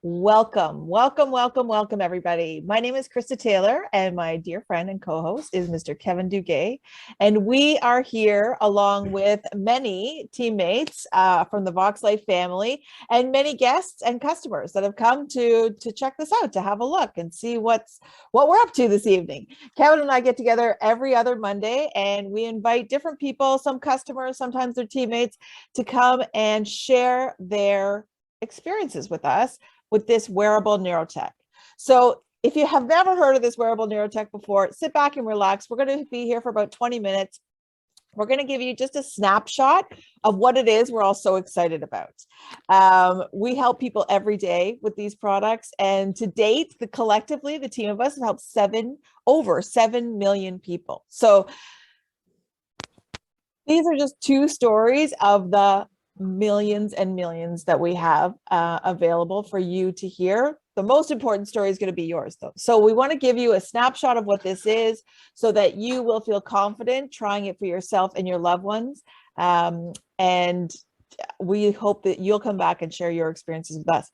Welcome, welcome, welcome, welcome, everybody. My name is Krista Taylor, and my dear friend and co-host is Mr. Kevin Duguay. And we are here along with many teammates from the Vox Life family and many guests and customers that have come to check this out, to have a look and see what we're up to this evening. Kevin and I get together every other Monday, and we invite different people, some customers, sometimes their teammates, to come and share their experiences with us with this wearable neurotech. So if you have never heard of this wearable neurotech before, sit back and relax. We're going to be here for about 20 minutes. We're going to give you just a snapshot of what it is we're all so excited about. We help people every day with these products. And to date, collectively, the team of us have helped over 7 million people. So these are just two stories of the millions and millions that we have available for you to hear. The most important story is going to be yours, though. So we want to give you a snapshot of what this is so that you will feel confident trying it for yourself and your loved ones. And we hope that you'll come back and share your experiences with us.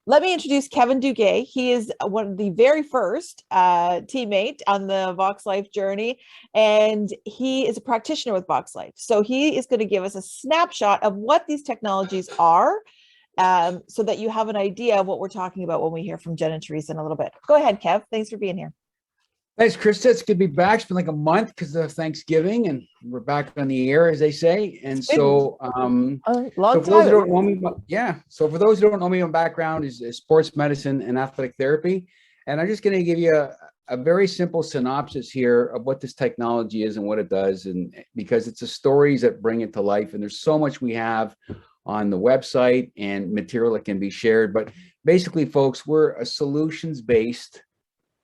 Let me introduce Kevin Duguay. He is one of the very first teammate on the Vox Life journey, and he is a practitioner with Vox Life. So he is going to give us a snapshot of what these technologies are, so that you have an idea of what we're talking about when we hear from Jen and Theresa in a little bit. Go ahead, Kev. Thanks for being here. Thanks, Krista. It's good to be back. It's been like a month because of Thanksgiving, and we're back on the air, as they say. And so, so for those who don't know me, So for those who don't know me, my background is sports medicine and athletic therapy. And I'm just going to give you a very simple synopsis here of what this technology is and what it does. And because it's the stories that bring it to life. And there's so much we have on the website and material that can be shared. But basically, folks, we're a solutions-based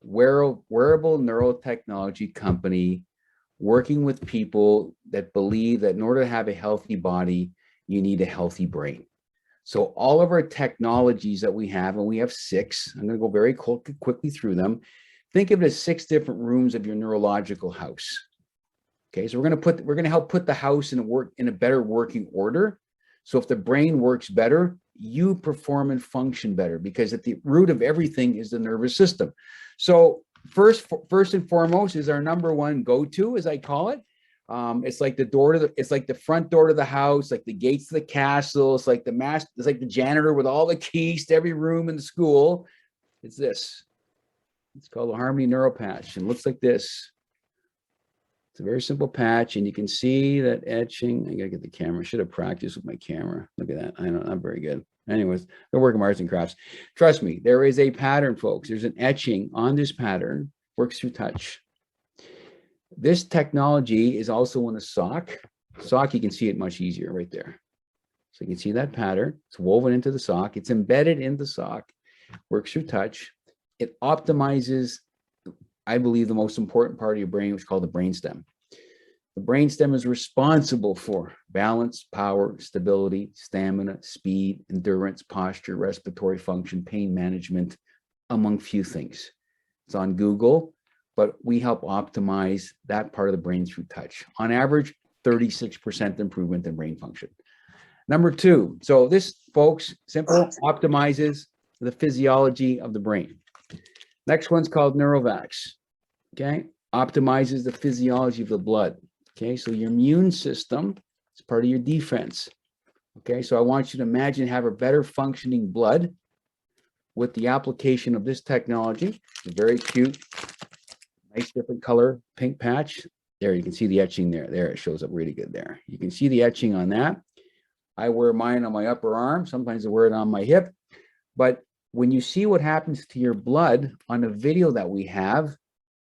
wearable neurotechnology company working with people that believe that in order to have a healthy body, you need a healthy brain. So all of our technologies that we have, and we have 6, I'm going to go very quickly through them. Think of it as 6 different rooms of your neurological house. Okay, so we're going to help put the house in a better working order. So if the brain works better, you perform and function better, because at the root of everything is the nervous system. So first and foremost is our number one go-to, as I call it. It's like it's like the front door to the house, like the gates to the castle. It's like the janitor with all the keys to every room in the school. It's this. It's called a Harmony Neuro Patch, and it looks like this. It's a very simple patch, and you can see that etching. I gotta get the camera. I should have practiced with my camera. Look at that. I know I'm very good. Anyways, they're working arts and crafts. Trust me, there is a pattern, folks. There's an etching on this pattern. Works through touch. This technology is also in a sock. Sock, you can see it much easier right there. So you can see that pattern. It's woven into the sock. It's embedded in the sock. Works through touch. It optimizes, I believe, the most important part of your brain, which is called the brainstem. The brainstem is responsible for balance, power, stability, stamina, speed, endurance, posture, respiratory function, pain management, among few things. It's on Google, but we help optimize that part of the brain through touch. On average, 36% improvement in brain function. Number 2, so this, folks, simple, optimizes the physiology of the brain. Next one's called Neurovax. Okay, optimizes the physiology of the blood. Okay, so your immune system is part of your defense. Okay, so I want you to imagine have a better functioning blood with the application of this technology. It's very cute, nice different color pink patch. There, you can see the etching there. There, it shows up really good there. You can see the etching on that. I wear mine on my upper arm. Sometimes I wear it on my hip. But when you see what happens to your blood on a video that we have,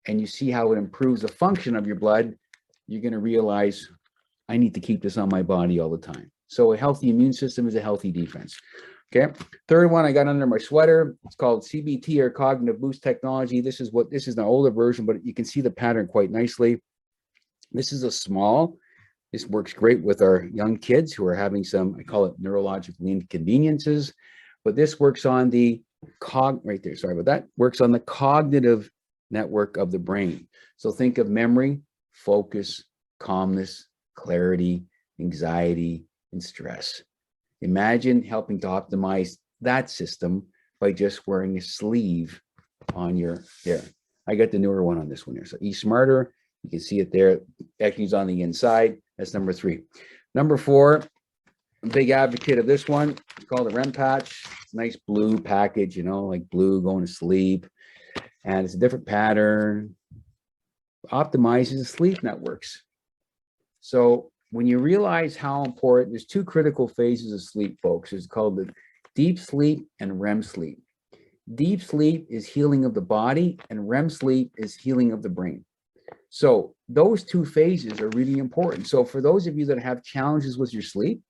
and you see how it improves the function of your blood, you're going to realize, I need to keep this on my body all the time. So a healthy immune system is a healthy defense. Okay. Third one I got under my sweater. It's called CBT, or Cognitive Boost Technology. This is an older version, but you can see the pattern quite nicely. This is a small. This works great with our young kids who are having some, I call it neurological inconveniences, but this works on the right there. Sorry about that. Works on the cognitive network of the brain. So think of memory, focus, calmness, clarity, anxiety, and stress. Imagine helping to optimize that system by just wearing a sleeve on your hair. I got the newer one on this one here. So E Smarter, you can see it there. Actually, it's on the inside. That's number 3. Number 4, I'm a big advocate of this one. It's called a REM patch. It's a nice blue package, you know, like blue going to sleep. And it's a different pattern. Optimizes the sleep networks. So when you realize how important, there's 2 critical phases of sleep, folks. It's called the deep sleep and REM sleep. Deep sleep is healing of the body, and REM sleep is healing of the brain. So those 2 phases are really important. So for those of you that have challenges with your sleep,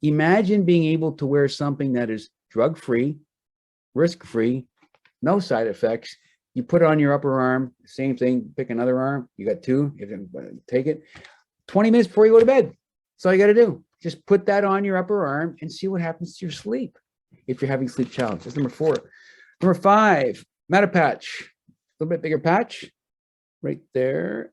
imagine being able to wear something that is drug-free, risk-free, no side effects. You put it on your upper arm, same thing, pick another arm. You got 2, if you take it. 20 minutes before you go to bed. That's all you got to do. Just put that on your upper arm and see what happens to your sleep if you're having sleep challenges. That's number 4. Number 5, Meta patch. A little bit bigger patch right there.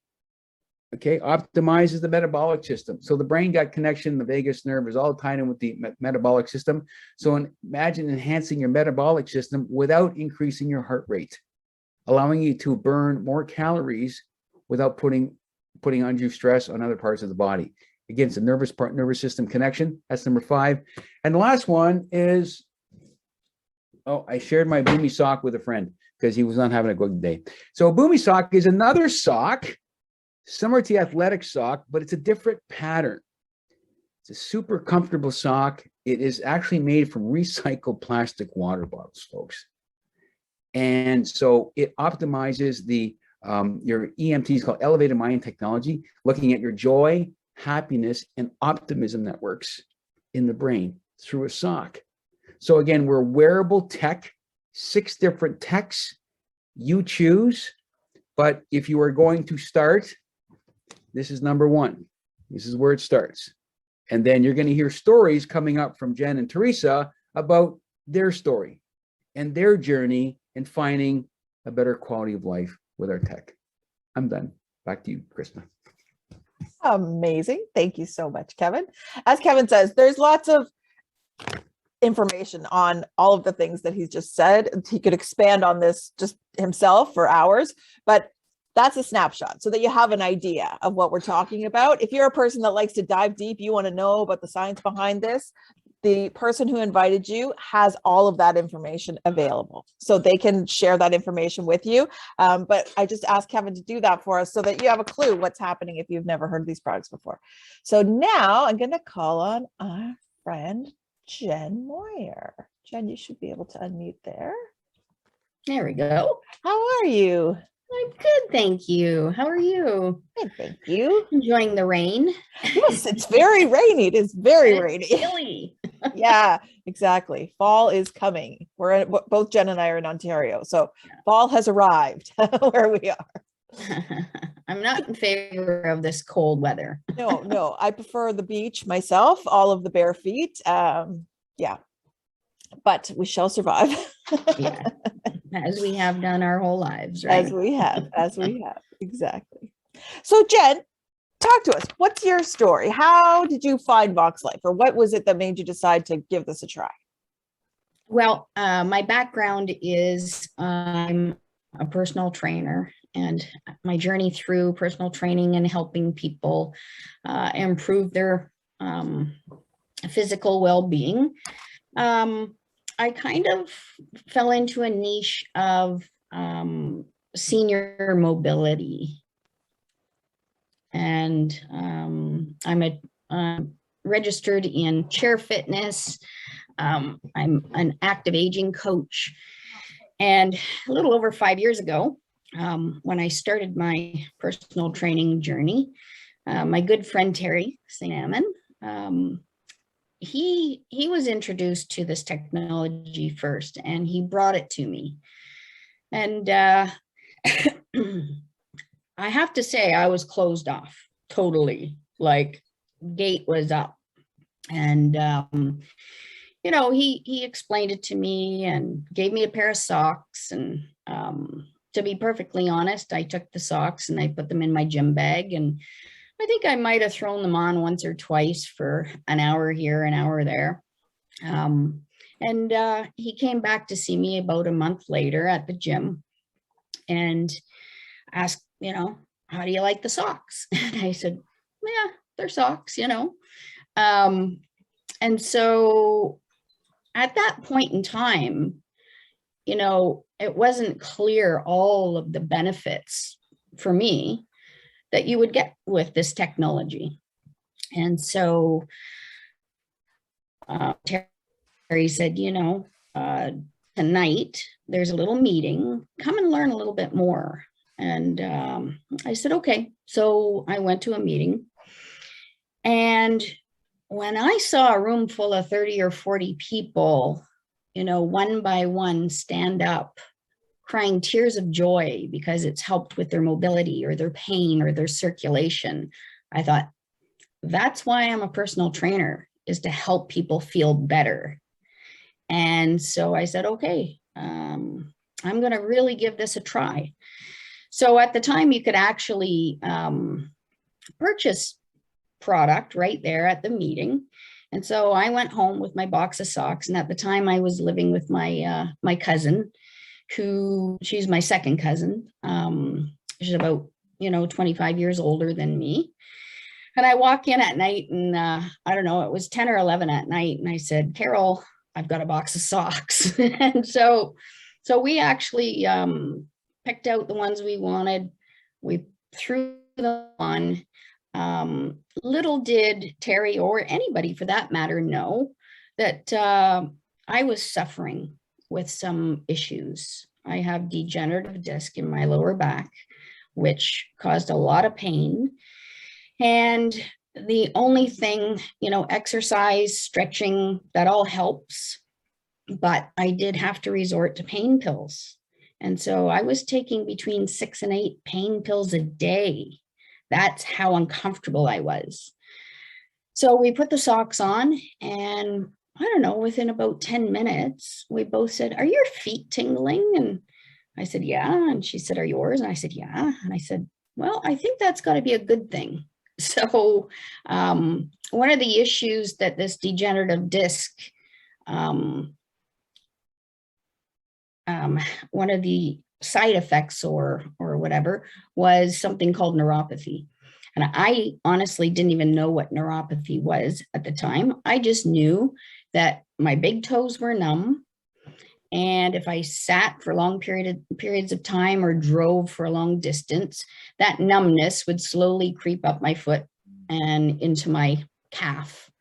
Okay, optimizes the metabolic system. So the brain got connection, the vagus nerve is all tied in with the metabolic system. So imagine enhancing your metabolic system without increasing your heart rate, allowing you to burn more calories without putting undue stress on other parts of the body. Again, it's a nervous system connection. That's number 5. And the last one is, I shared my Boomy sock with a friend because he was not having a good day. So a Boomy sock is another sock, similar to the athletic sock, but it's a different pattern. It's a super comfortable sock. It is actually made from recycled plastic water bottles, folks. And so it optimizes your EMTs, called elevated mind technology, looking at your joy, happiness, and optimism networks in the brain through a sock. So again, we're wearable tech, 6 different techs. You choose, but if you are going to start, this is number 1. This is where it starts. And then you're going to hear stories coming up from Jen and Theresa about their story and their journey in finding a better quality of life with our tech. I'm done. Back to you, Krista. Amazing. Thank you so much, Kevin. As Kevin says, there's lots of information on all of the things that he's just said. He could expand on this just himself for hours, but that's a snapshot so that you have an idea of what we're talking about. If you're a person that likes to dive deep, you want to know about the science behind this, the person who invited you has all of that information available. So they can share that information with you. But I just asked Kevin to do that for us so that you have a clue what's happening if you've never heard of these products before. So now I'm going to call on our friend, Jen Moyer. Jen, you should be able to unmute there. There we go. How are you? I'm good, thank you. How are you? Good, thank you. Enjoying the rain? Yes, it's very rainy. It is very rainy. Chilly. Yeah, exactly. Fall is coming. Both Jen and I are in Ontario, so fall has arrived where we are. I'm not in favor of this cold weather. No, I prefer the beach myself, all of the bare feet. Yeah, but we shall survive. Yeah, as we have done our whole lives, right? As we have, exactly. So Jen, talk to us. What's your story? How did you find Vox Life, or what was it that made you decide to give this a try? Well, my background is I'm a personal trainer, and my journey through personal training and helping people improve their physical well-being, I kind of fell into a niche of senior mobility. And I'm registered in chair fitness. I'm an active aging coach. And a little over 5 years ago, when I started my personal training journey, my good friend Terry St. he was introduced to this technology first, and he brought it to me. And I have to say, I was closed off totally, like gate was up. And you know, he explained it to me and gave me a pair of socks. And to be perfectly honest, I took the socks and I put them in my gym bag, and I think I might have thrown them on once or twice for an hour here, an hour there. And he came back to see me about a month later at the gym and asked, how do you like the socks? And I said, yeah, they're socks, And so at that point in time, it wasn't clear all of the benefits for me that you would get with this technology. And so Terry said, tonight there's a little meeting, come and learn a little bit more. And I said, okay. So I went to a meeting, and when I saw a room full of 30 or 40 people, one by one stand up, crying tears of joy because it's helped with their mobility or their pain or their circulation, I thought, that's why I'm a personal trainer, is to help people feel better. And so I said, okay, I'm going to really give this a try. So at the time, you could actually purchase product right there at the meeting. And so I went home with my box of socks. And at the time I was living with my my cousin, she's my second cousin. She's about, 25 years older than me. And I walk in at night and I don't know, it was 10 or 11 at night. And I said, Carol, I've got a box of socks. And so we actually picked out the ones we wanted. We threw them on. Little did Terry, or anybody for that matter, know that I was suffering with some issues. I have degenerative disc in my lower back, which caused a lot of pain. And the only thing, exercise, stretching, that all helps. But I did have to resort to pain pills. And so I was taking between 6 and 8 pain pills a day. That's how uncomfortable I was. So we put the socks on, and I don't know, within about 10 minutes, we both said, are your feet tingling? And I said, yeah. And she said, are yours? And I said, yeah. And I said, well, I think that's got to be a good thing. So one of the issues that this degenerative disc, one of the side effects or whatever was something called neuropathy. And I honestly didn't even know what neuropathy was at the time. I just knew that my big toes were numb. And if I sat for long periods of time or drove for a long distance, that numbness would slowly creep up my foot and into my calf.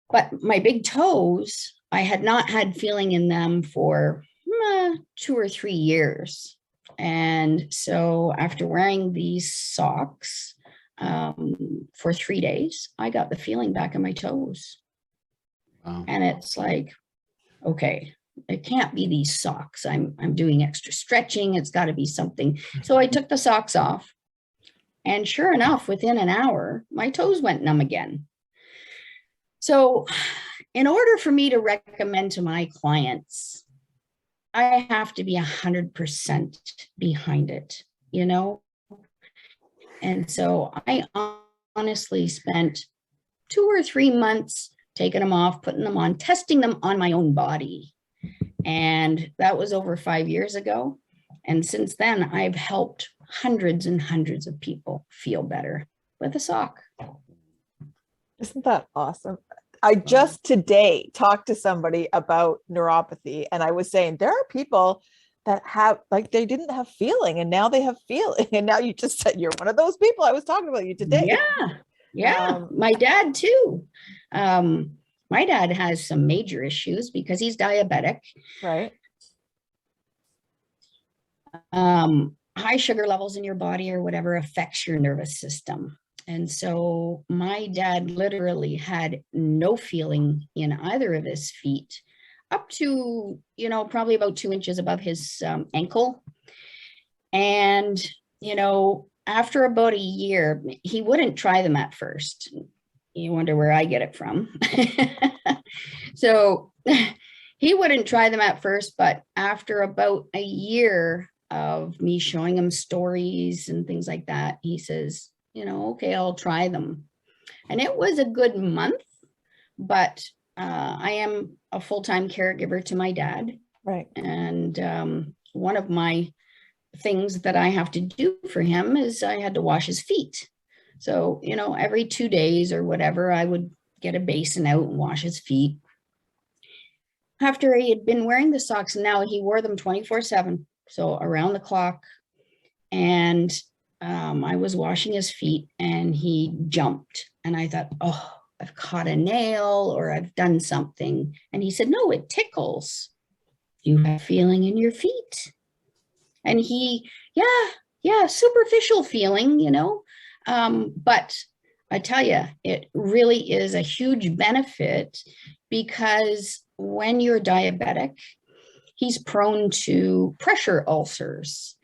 But my big toes, I had not had feeling in them for 2 or 3 years. And so after wearing these socks for 3 days, I got the feeling back in my toes. Wow. And it's like, okay, it can't be these socks. I'm doing extra stretching. It's got to be something. So I took the socks off, and sure enough, within an hour, my toes went numb again. So in order for me to recommend to my clients, I have to be 100% behind it, And so I honestly spent 2 or 3 months taking them off, putting them on, testing them on my own body. And that was over 5 years ago. And since then, I've helped hundreds and hundreds of people feel better with a sock. Isn't that awesome? I just today talked to somebody about neuropathy, and I was saying there are people that have, like, they didn't have feeling, and now they have feeling. And now you just said you're one of those people. I was talking about you today. Yeah. My dad too. My dad has some major issues because he's diabetic. Right. High sugar levels in your body or whatever affects your nervous system. And so my dad literally had no feeling in either of his feet up to, probably about 2 inches above his ankle. And, after about a year, he wouldn't try them at first. You wonder where I get it from. So he wouldn't try them at first, but after about a year of me showing him stories and things like that, he says, okay, I'll try them. And it was a good month, but I am a full-time caregiver to my dad. Right. And one of my things that I have to do for him is I had to wash his feet. So, you know, every 2 days or whatever, I would get a basin out and wash his feet. After he had been wearing the socks, and now he wore them 24/7, so around the clock. And I was washing his feet and he jumped. And I thought, oh, I've caught a nail or I've done something. And he said, no, it tickles. You have feeling in your feet. And he, yeah, superficial feeling, you know. But I tell you, it really is a huge benefit, because when you're diabetic, he's prone to pressure ulcers.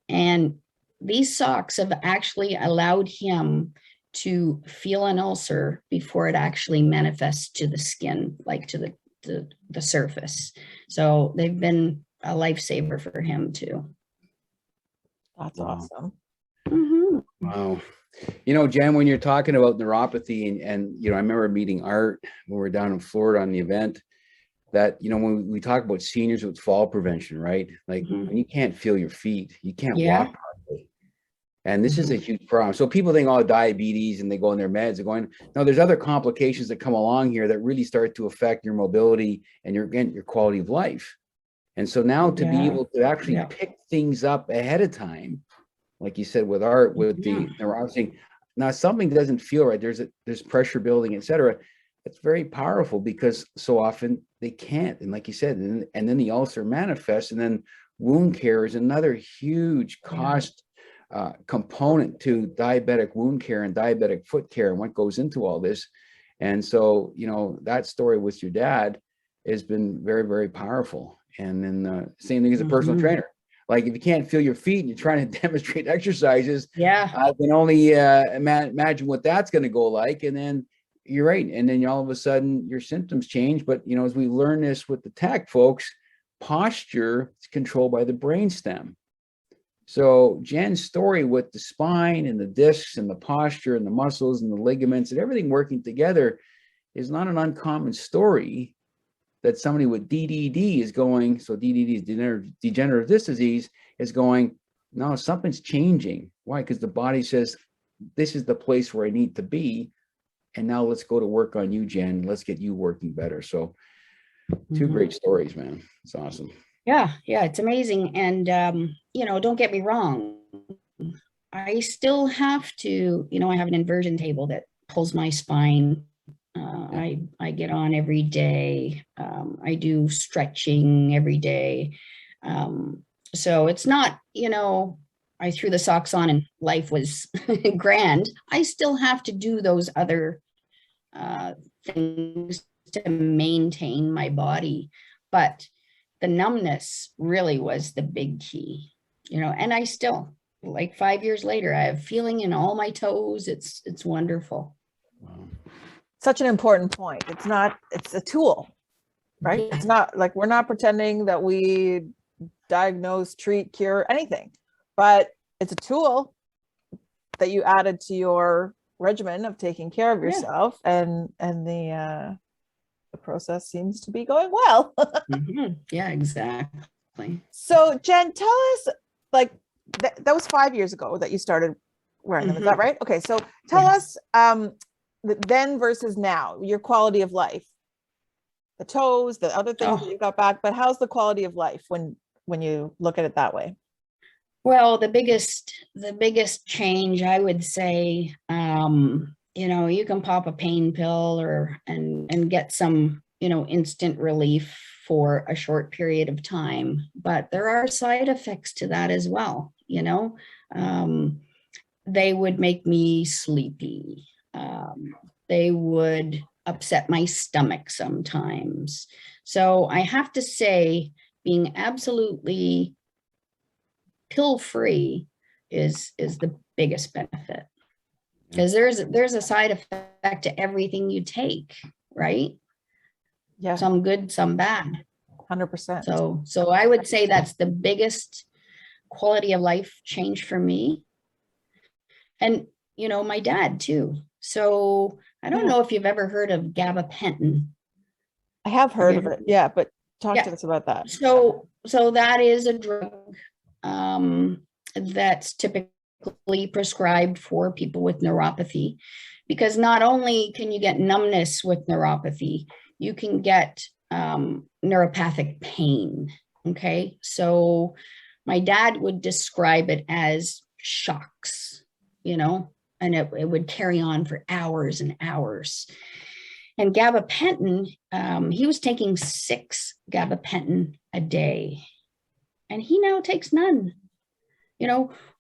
And these socks have actually allowed him to feel an ulcer before it actually manifests to the skin, like to the surface. So they've been a lifesaver for him too. That's Wow. awesome. Mm-hmm. Wow. You know, Jen, when you're talking about neuropathy and, you know, I remember meeting Art when we were down in Florida on the event, that, you know, when we talk about seniors with fall prevention, right? Like when you can't feel your feet, you can't walk properly. And this is a huge problem. So people think, oh, diabetes, and they go on their meds. They're going, no, there's other complications that come along here that really start to affect your mobility and your quality of life. And so now to be able to actually pick things up ahead of time, like you said, with Art, with the neuropathy, now something doesn't feel right. There's pressure building, et cetera. It's very powerful, because so often they can't. And like you said, and then the ulcer manifests, and then wound care is another huge cost component to diabetic wound care and diabetic foot care and what goes into all this. And so, you know, that story with your dad has been very, very powerful. And then same thing as a personal trainer. Like if you can't feel your feet and you're trying to demonstrate exercises, I can only imagine what that's going to go like. And then you're right. And then all of a sudden your symptoms change. But, you know, as we learn this with the tech folks, posture is controlled by the brainstem. So Jen's story with the spine and the discs and the posture and the muscles and the ligaments and everything working together is not an uncommon story, that somebody with DDD is going, so DDD is degenerative disc disease, is going, no, something's changing. Why? Because the body says, this is the place where I need to be. And now let's go to work on you, Jen. Let's get you working better. So two great stories, man. It's awesome. Yeah, it's amazing. And, you know, don't get me wrong. I still have to, you know, I have an inversion table that pulls my spine. I get on every day. I do stretching every day. So it's not, you know, I threw the socks on and life was grand. I still have to do those other things to maintain my body. But the numbness really was the big key, you know, and I still, like 5 years later, I have feeling in all my toes. It's wonderful. Wow. Such an important point. It's a tool, right? It's not like we're not pretending that we diagnose, treat, cure anything, but it's a tool that you added to your regimen of taking care of yourself, and the process seems to be going well. Yeah, exactly. So Jen, tell us, like that was 5 years ago that you started wearing them. Is that right? Okay. So tell us then versus now, your quality of life, the toes, the other things that you got back, but how's the quality of life when you look at it that way? Well, the biggest change, I would say, you know, you can pop a pain pill and get some, you know, instant relief for a short period of time, but there are side effects to that as well. You know, they would make me sleepy. They would upset my stomach sometimes. So I have to say, being absolutely pill-free is the biggest benefit, because there's a side effect to everything you take, right? Yeah, some good, some bad. 100%. So I would say that's the biggest quality of life change for me. And you know, my dad too. So I don't know if you've ever heard of gabapentin. I have heard of it. Yeah, but talk to us about that. So that is a drug that's typically prescribed for people with neuropathy, because not only can you get numbness with neuropathy, you can get neuropathic pain. Okay, so my dad would describe it as shocks, and it would carry on for hours and hours. And gabapentin, he was taking 6 gabapentin a day, and he now takes none.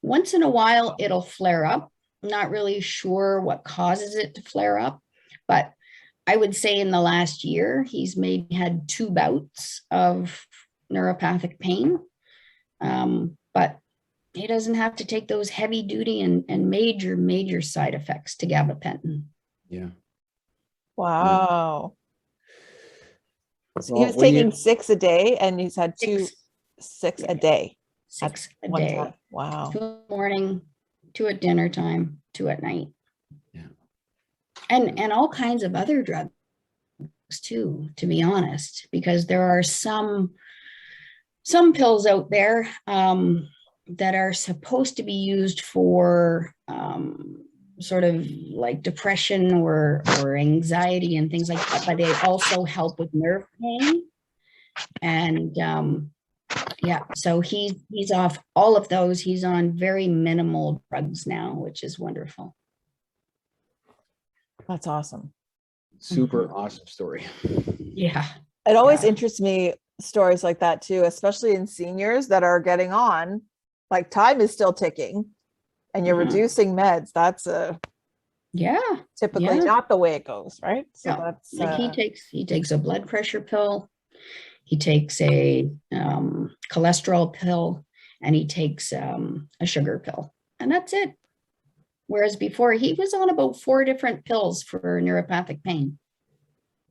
Once in a while it'll flare up. I'm not really sure what causes it to flare up, but I would say in the last year, he's maybe had 2 bouts of neuropathic pain. But he doesn't have to take those heavy duty and major side effects to gabapentin. Yeah. Wow. So he was taking 6 a day, and he's had 6 a day. 6 a day. Time. Wow. 2 in the morning, 2 at dinner time, 2 at night. Yeah. And all kinds of other drugs too, to be honest, because there are some pills out there that are supposed to be used for sort of like depression or anxiety and things like that, but they also help with nerve pain. And so he's off all of those. He's on very minimal drugs now, which is wonderful. That's awesome. Super awesome story. Yeah. It always interests me, stories like that too, especially in seniors that are getting on, like time is still ticking and you're reducing meds. That's typically not the way it goes, right? So that's like he takes a blood pressure pill, he takes a cholesterol pill, and he takes a sugar pill, and that's it. Whereas before he was on about 4 different pills for neuropathic pain.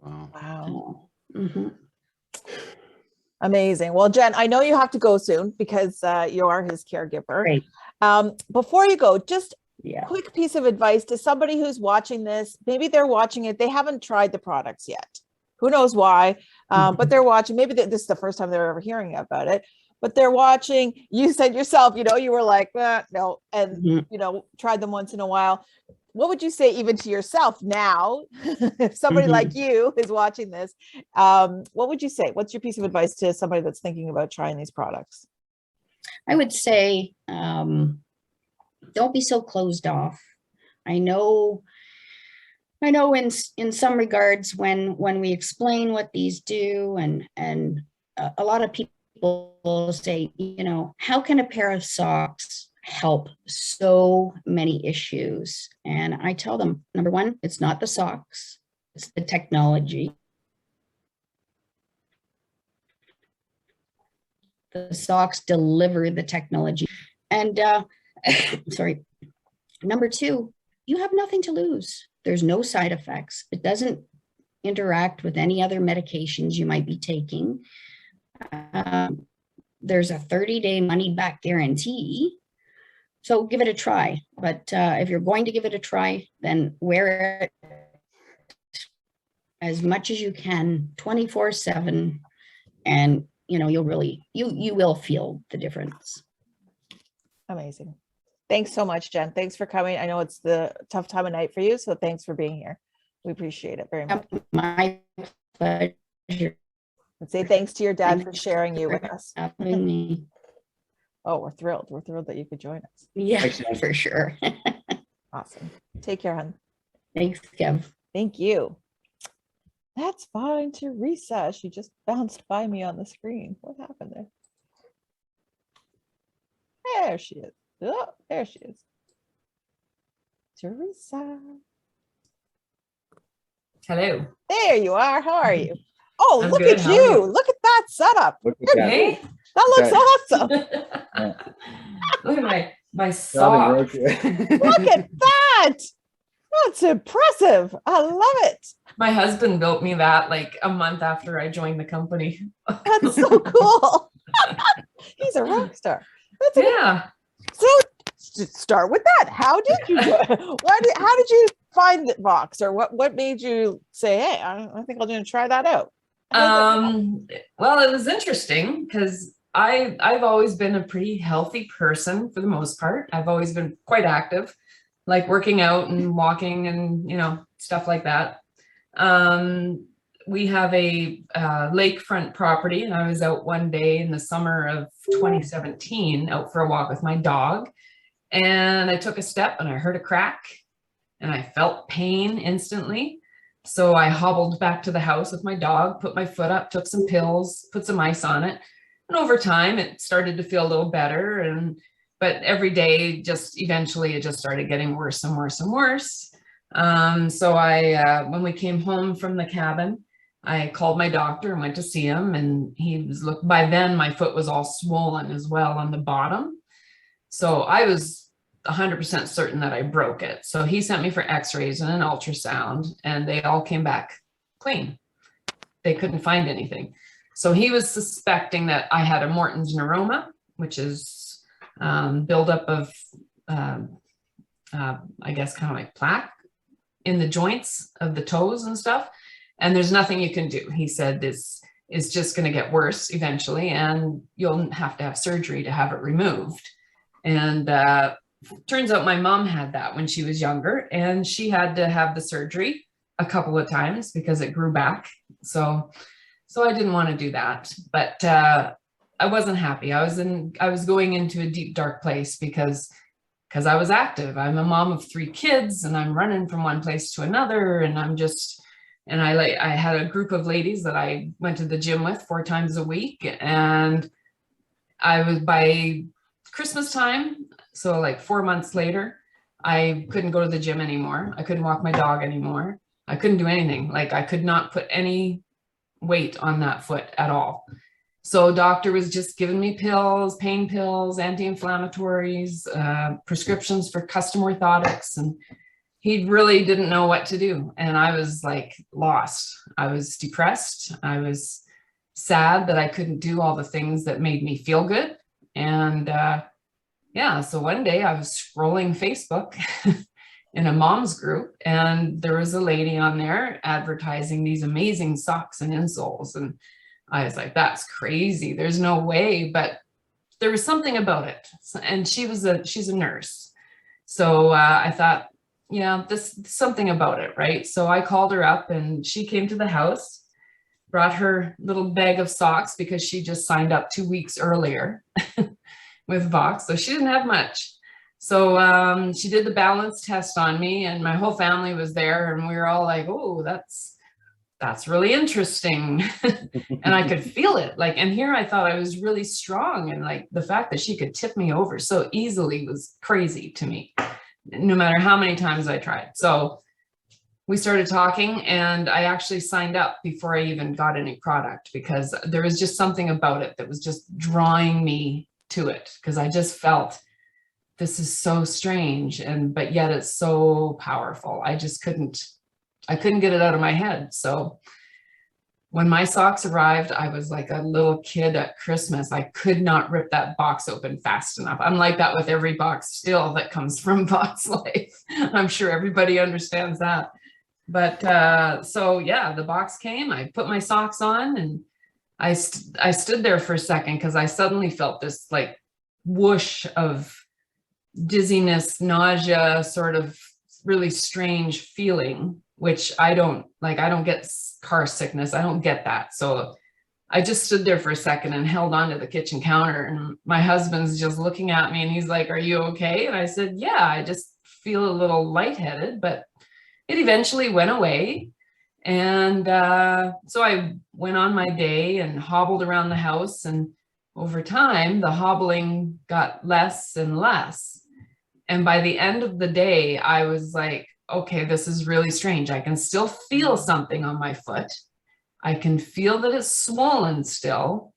Wow. Amazing. Well, Jen, I know you have to go soon because you are his caregiver. Great. Before you go, just quick piece of advice to somebody who's watching this. Maybe they're watching it, they haven't tried the products yet. Who knows why? But they're watching. Maybe this is the first time they're ever hearing about it. But they're watching. You said yourself, you were like, no, and tried them once in a while. What would you say even to yourself now, if somebody like you is watching this, what would you say? What's your piece of advice to somebody that's thinking about trying these products? I would say, don't be so closed off. I know in some regards when we explain what these do, and a lot of people will say, how can a pair of socks help so many issues? And I tell them, number one, it's not the socks, it's the technology. The socks deliver the technology. And sorry. Number 2, you have nothing to lose. There's no side effects. It doesn't interact with any other medications you might be taking. There's a 30-day money-back guarantee. So give it a try. But if you're going to give it a try, then wear it as much as you can, 24/7, and you'll really you will feel the difference. Amazing. Thanks so much, Jen. Thanks for coming. I know it's the tough time of night for you, so thanks for being here. We appreciate it very much. My pleasure. And say thanks to your dad for sharing you with us. Having me. Oh, we're thrilled. We're thrilled that you could join us. Yeah, for sure. Awesome. Take care, hon. Thanks, Kev. Thank you. That's fine, Theresa. She just bounced by me on the screen. What happened there? There she is. Oh, there she is. Theresa. Hello. There you are. How are you? Oh, I'm look good. at How are you. you? Look at that setup. Look at that. Hey. That looks awesome. Look at my sock. Look at that. That's impressive. I love it. My husband built me that like a month after I joined the company. That's so cool. He's a rock star. That's yeah. So start with that. How did you how did you find Vox, or what made you say, hey, I think I'm going to try that out? Well, it was interesting because I've always been a pretty healthy person for the most part. I've always been quite active, like working out and walking and, you know, stuff like that. We have a lakefront property, and I was out one day in the summer of 2017 out for a walk with my dog, and I took a step and I heard a crack and I felt pain instantly. So I hobbled back to the house with my dog, put my foot up, took some pills, put some ice on it. And over time, it started to feel a little better. But every day, just eventually, it just started getting worse and worse and worse. So when we came home from the cabin, I called my doctor and went to see him. And by then, my foot was all swollen as well on the bottom. So I was 100% certain that I broke it. So he sent me for x-rays and an ultrasound, and they all came back clean. They couldn't find anything. So he was suspecting that I had a Morton's neuroma, which is buildup of, I guess, kind of like plaque in the joints of the toes and stuff. And there's nothing you can do. He said this is just going to get worse eventually, and you'll have to have surgery to have it removed. And turns out my mom had that when she was younger, and she had to have the surgery a couple of times because it grew back. So I didn't want to do that, but I wasn't happy. I was going into a deep, dark place because I was active. I'm a mom of 3 kids, and I'm running from one place to another. And I had a group of ladies that I went to the gym with 4 times a week. And I was, by Christmas time, so like 4 months later, I couldn't go to the gym anymore. I couldn't walk my dog anymore. I couldn't do anything. Like, I could not put any weight on that foot at all. So doctor was just giving me pills, pain pills, anti-inflammatories, prescriptions for custom orthotics. And he really didn't know what to do. And I was like lost. I was depressed. I was sad that I couldn't do all the things that made me feel good. And yeah, so one day I was scrolling Facebook in a mom's group, and there was a lady on there advertising these amazing socks and insoles. And I was like, that's crazy. There's no way. But there was something about it. And she's a nurse. So I thought, yeah, there's something about it, right? So I called her up, and she came to the house, brought her little bag of socks because she just signed up 2 weeks earlier with Vox. So she didn't have much. So she did the balance test on me, and my whole family was there, and we were all like, oh, that's really interesting. And I could feel it. Like, and here I thought I was really strong. And like the fact that she could tip me over so easily was crazy to me, no matter how many times I tried. So we started talking, and I actually signed up before I even got any product, because there was just something about it that was just drawing me to it, because I just felt this is so strange, but yet it's so powerful. I couldn't get it out of my head. So when my socks arrived, I was like a little kid at Christmas. I could not rip that box open fast enough. I'm like that with every box still that comes from Vox Life. I'm sure everybody understands that. But so yeah, the box came, I put my socks on, and I stood there for a second, because I suddenly felt this like whoosh of dizziness, nausea, sort of really strange feeling, which I don't get car sickness. I don't get that. So I just stood there for a second and held on to the kitchen counter, and my husband's just looking at me, and he's like, are you okay? And I said, yeah, I just feel a little lightheaded, but it eventually went away. And so I went on my day and hobbled around the house, and over time, the hobbling got less and less. And by the end of the day, I was like, okay, this is really strange. I can still feel something on my foot. I can feel that it's swollen still,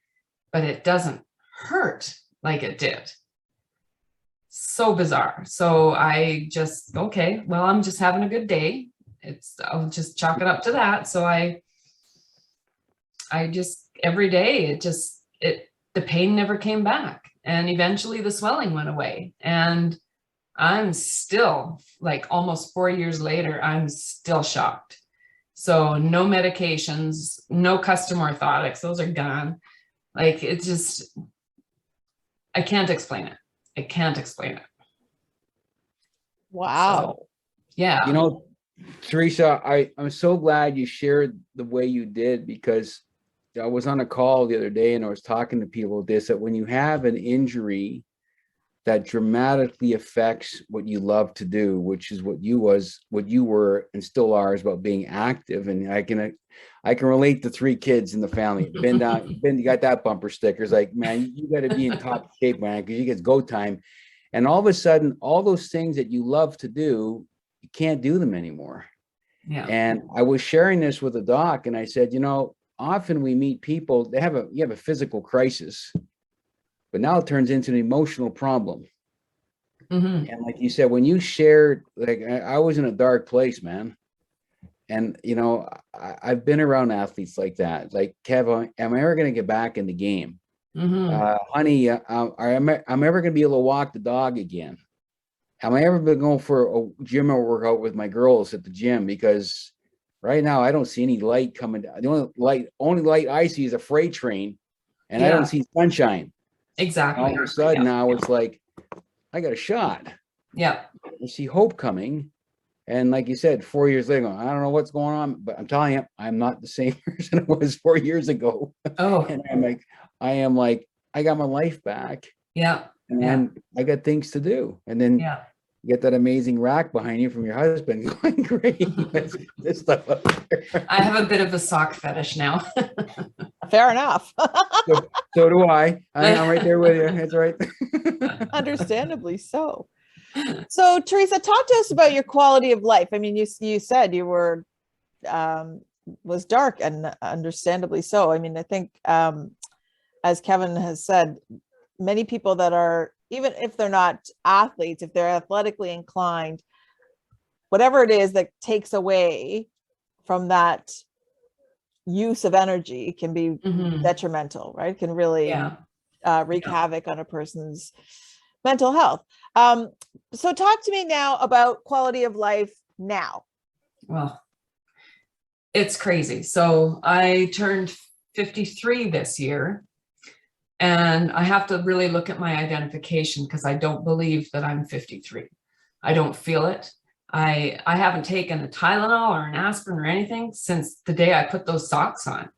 but it doesn't hurt like it did. So bizarre. So I just, okay, well, I'm just having a good day. I'll just chalk it up to that. So I just, every day, the pain never came back. And eventually the swelling went away. And I'm still, like almost 4 years later, I'm still shocked. So no medications, no custom orthotics. Those are gone. Like, it's just, I can't explain it. I can't explain it. Wow. So, yeah. You know, Theresa, I'm so glad you shared the way you did, because I was on a call the other day and I was talking to people about this, that when you have an injury that dramatically affects what you love to do, which is what you were and still are, is about being active. And I can relate to 3 kids in the family. You got that bumper sticker. It's like, man, you got to be in top shape, man, because you get go time. And all of a sudden, all those things that you love to do, you can't do them anymore. Yeah. And I was sharing this with a doc, and I said, you know, often we meet people, you have a physical crisis, but now it turns into an emotional problem. Mm-hmm. And like you said, when you shared, like, I was in a dark place, man. And, you know, I've been around athletes like that. Like, Kev, am I ever going to get back in the game? Mm-hmm. Honey, I'm ever going to be able to walk the dog again? Am I ever going to go for a gym or workout with my girls at the gym? Because right now I don't see any light coming down. The only light I see is a freight train, and I don't see sunshine. Exactly. And all of a sudden now it's like, I got a shot. Yeah. I see hope coming. And like you said, 4 years later, I don't know what's going on, but I'm telling you, I'm not the same person I was 4 years ago. Oh. And I got my life back. Yeah. And then I got things to do. And then you get that amazing rack behind you from your husband going, great. This stuff up there. I have a bit of a sock fetish now. Fair enough. So do I. I'm right there with you. That's right. Understandably so. So, Theresa, talk to us about your quality of life. I mean, you said you were was dark, and understandably so. I mean, I think as Kevin has said, many people that are, even if they're not athletes, if they're athletically inclined, whatever it is that takes away from that use of energy can be detrimental, right? Can really wreak havoc on a person's mental health. So talk to me now about quality of life now. Well, it's crazy. So I turned 53 this year, and I have to really look at my identification, because I don't believe that I'm 53. I don't feel it. I haven't taken a Tylenol or an aspirin or anything since the day I put those socks on.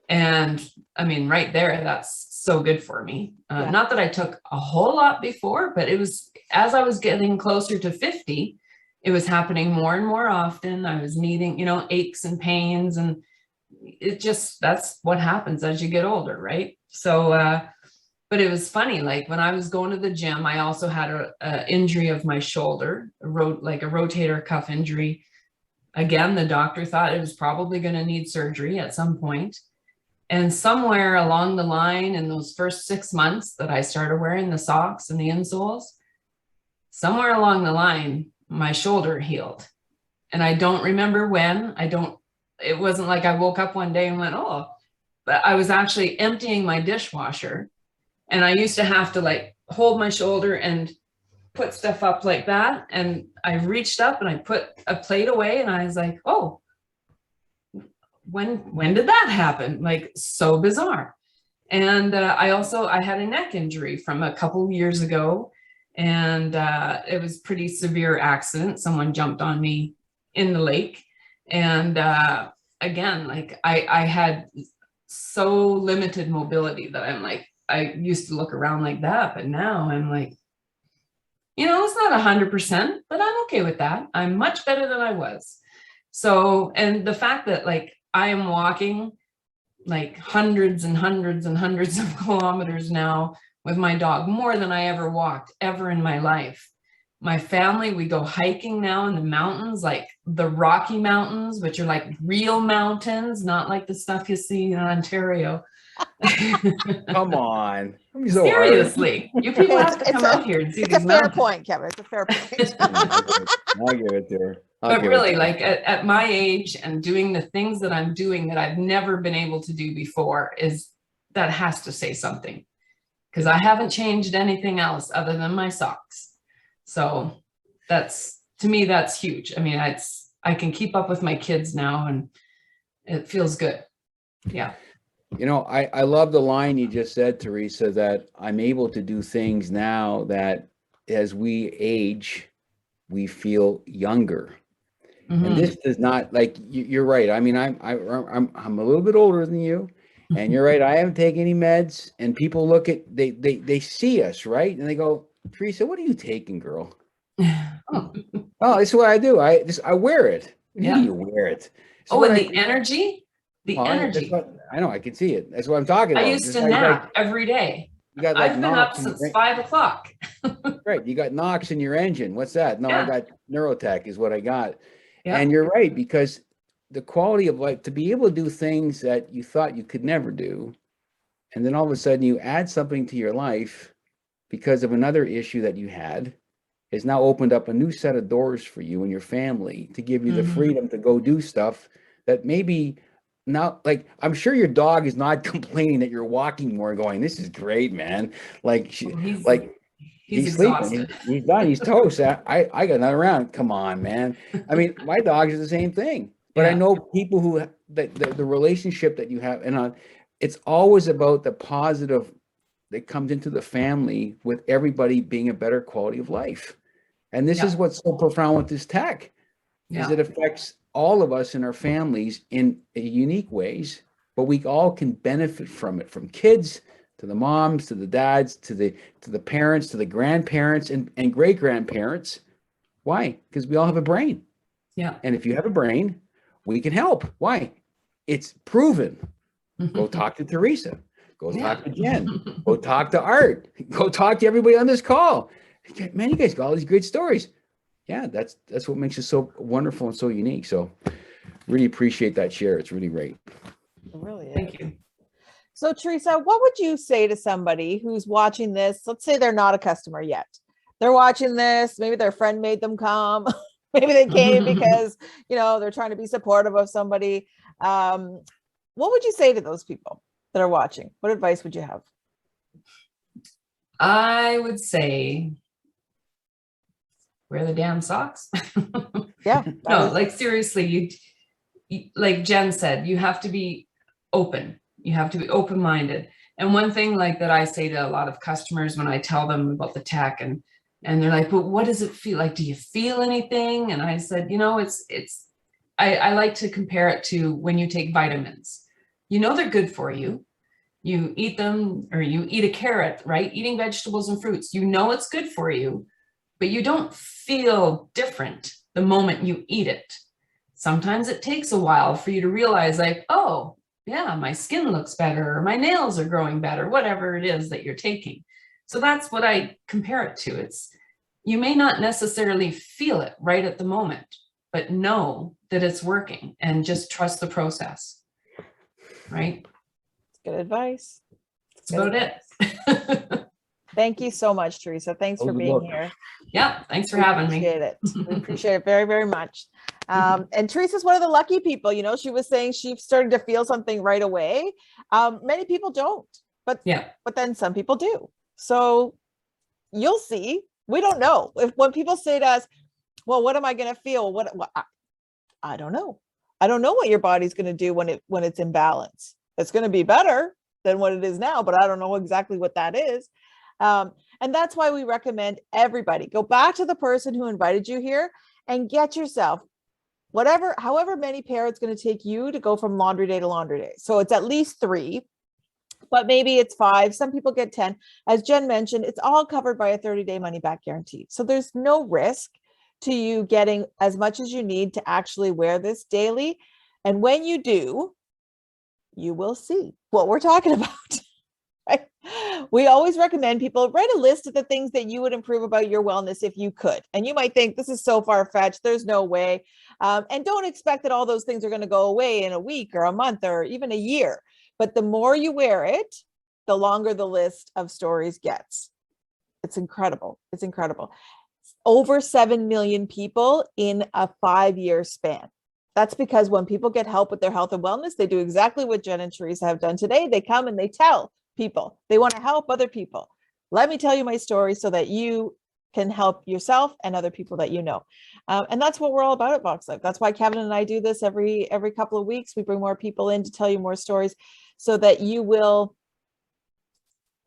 And I mean, right there, that's so good for me. Not that I took a whole lot before, but it was, as I was getting closer to 50, it was happening more and more often. I was needing, you know, aches and pains, and it just, that's what happens as you get older, right? So, but it was funny, like when I was going to the gym, I also had a injury of my shoulder, like a rotator cuff injury. Again, the doctor thought it was probably going to need surgery at some point. And somewhere along the line, in those first 6 months that I started wearing the socks and the insoles, somewhere along the line, my shoulder healed. And I don't remember when. It wasn't like I woke up one day and went, oh, but I was actually emptying my dishwasher. And I used to have to like hold my shoulder and put stuff up like that. And I reached up and I put a plate away, and I was like, oh, when did that happen? Like, so bizarre. And I had a neck injury from a couple years ago, and it was pretty severe accident. Someone jumped on me in the lake. And again, like I had so limited mobility that I'm like, I used to look around like that, but now I'm like, you know, it's not 100%, but I'm okay with that. I'm much better than I was. So, and the fact that like I am walking like hundreds and hundreds and hundreds of kilometers now with my dog, more than I ever walked ever in my life. My family, we go hiking now in the mountains, like the Rocky Mountains, which are like real mountains, not like the stuff you see in Ontario. Come on. Seriously, you people have to come out here and see these mountains. It's a fair point, Kevin. It's a fair point. I'll give it to her. But really, like at my age and doing the things that I'm doing that I've never been able to do before, that has to say something, because I haven't changed anything else other than my socks. So to me, that's huge. I mean, I can keep up with my kids now, and it feels good. Yeah. You know, I love the line you just said, Theresa, that I'm able to do things now that as we age, we feel younger. And this does not, like, you're right. I mean, I'm a little bit older than you, and you're right. I haven't taken any meds, and people look at, they see us, right? And they go, Theresa, what are you taking, girl? Oh, it's what I do. I wear it. Yeah. You wear it. Oh, and the energy. The energy. I know, I can see it. That's what I'm talking about. I used to nap every day. You got like I've been up since 5 o'clock. Right. You got knocks in your engine. What's that? No, I got Neurotech is what I got. Yeah. And you're right, because the quality of life, to be able to do things that you thought you could never do, and then all of a sudden you add something to your life because of another issue that you had, has now opened up a new set of doors for you and your family to give you the freedom to go do stuff that maybe now, like, I'm sure your dog is not complaining that you're walking more, going, this is great, man. Like, he's sleeping. He's done. He's toast. I got another round. Come on, man. I mean, my dogs are the same thing. But I know people who the relationship that you have, and it's always about the positive that comes into the family with everybody being a better quality of life. And this is what's so profound with this tech, is it affects all of us in our families in unique ways, but we all can benefit from it, from kids to the moms, to the dads, to the parents, to the grandparents and great grandparents. Why? Because we all have a brain. Yeah. And if you have a brain, we can help. Why? It's proven. Go talk to Theresa. Go talk to Jen. Go talk to Art. Go talk to everybody on this call. Man, you guys got all these great stories. Yeah, that's what makes it so wonderful and so unique. So really appreciate that share. It's really great. It really is. Thank you. So Theresa, what would you say to somebody who's watching this? Let's say they're not a customer yet. They're watching this. Maybe their friend made them come. Maybe they came because, they're trying to be supportive of somebody. What would you say to those people that are watching? What advice would you have? I would say, wear the damn socks. Yeah. No, like seriously, you, like Jen said, you have to be open. You have to be open-minded. And one thing like that I say to a lot of customers when I tell them about the tech, and they're like, but what does it feel like? Do you feel anything? And I said, I like to compare it to when you take vitamins. They're good for you. You eat them, or you eat a carrot, right? Eating vegetables and fruits, it's good for you, but you don't feel different the moment you eat it. Sometimes it takes a while for you to realize, like, oh, yeah, my skin looks better, or my nails are growing better, whatever it is that you're taking. So that's what I compare it to. You may not necessarily feel it right at the moment, but know that it's working and just trust the process. Right? Good advice. That's about it. Thank you so much, Theresa. Thanks for being here. Yeah, thanks for having me. Appreciate it. We appreciate it very, very much. And Theresa's one of the lucky people. She was saying she started to feel something right away. Many people don't, but then some people do. So you'll see. We don't know. When people say to us, well, what am I going to feel? I don't know. I don't know what your body's going to do when it's in balance. It's going to be better than what it is now, but I don't know exactly what that is. And that's why we recommend everybody go back to the person who invited you here and get yourself however many pair it's going to take you to go from laundry day to laundry day. So it's at least 3, but maybe it's 5. Some people get 10. As Jen mentioned, it's all covered by a 30-day money back guarantee. So there's no risk to you getting as much as you need to actually wear this daily. And when you do, you will see what we're talking about. Right? We always recommend people write a list of the things that you would improve about your wellness if you could. And you might think this is so far-fetched, there's no way. And don't expect that all those things are going to go away in a week or a month or even a year. But the more you wear it, the longer the list of stories gets. It's incredible. It's incredible. Over 7 million people in a 5-year span. That's because when people get help with their health and wellness, they do exactly what Jen and Theresa have done today. They come and they tell people. They want to help other people. Let me tell you my story so that you can help yourself and other people that you know. And that's what we're all about at Box Life. That's why Kevin and I do this every couple of weeks. We bring more people in to tell you more stories so that you will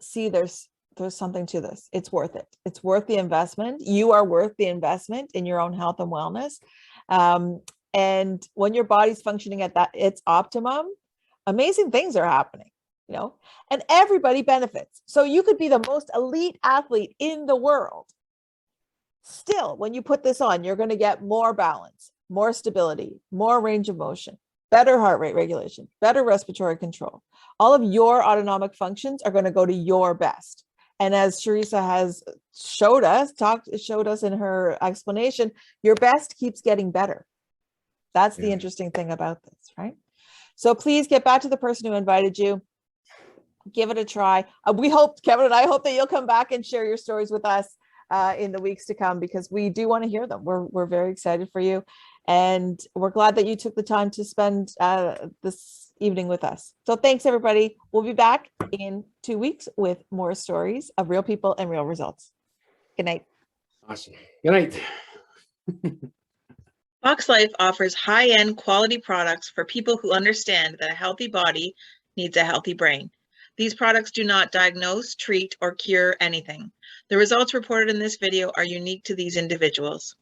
see there's something to this. It's worth it. It's worth the investment. You are worth the investment in your own health and wellness. And when your body's functioning at its optimum, amazing things are happening, you know, and everybody benefits. So you could be the most elite athlete in the world. Still, when you put this on, you're going to get more balance, more stability, more range of motion, better heart rate regulation, better respiratory control. All of your autonomic functions are going to go to your best. And as Theresa has showed us in her explanation, your best keeps getting better. That's the interesting thing about this, right? So please get back to the person who invited you. Give it a try. We hope, Kevin and I hope that you'll come back and share your stories with us in the weeks to come, because we do want to hear them. We're very excited for you. And we're glad that you took the time to spend this evening with us. So thanks, everybody. We'll be back in 2 weeks with more stories of real people and real results. Good night. Awesome. Good night. Box Life offers high-end quality products for people who understand that a healthy body needs a healthy brain. These products do not diagnose, treat, or cure anything. The results reported in this video are unique to these individuals.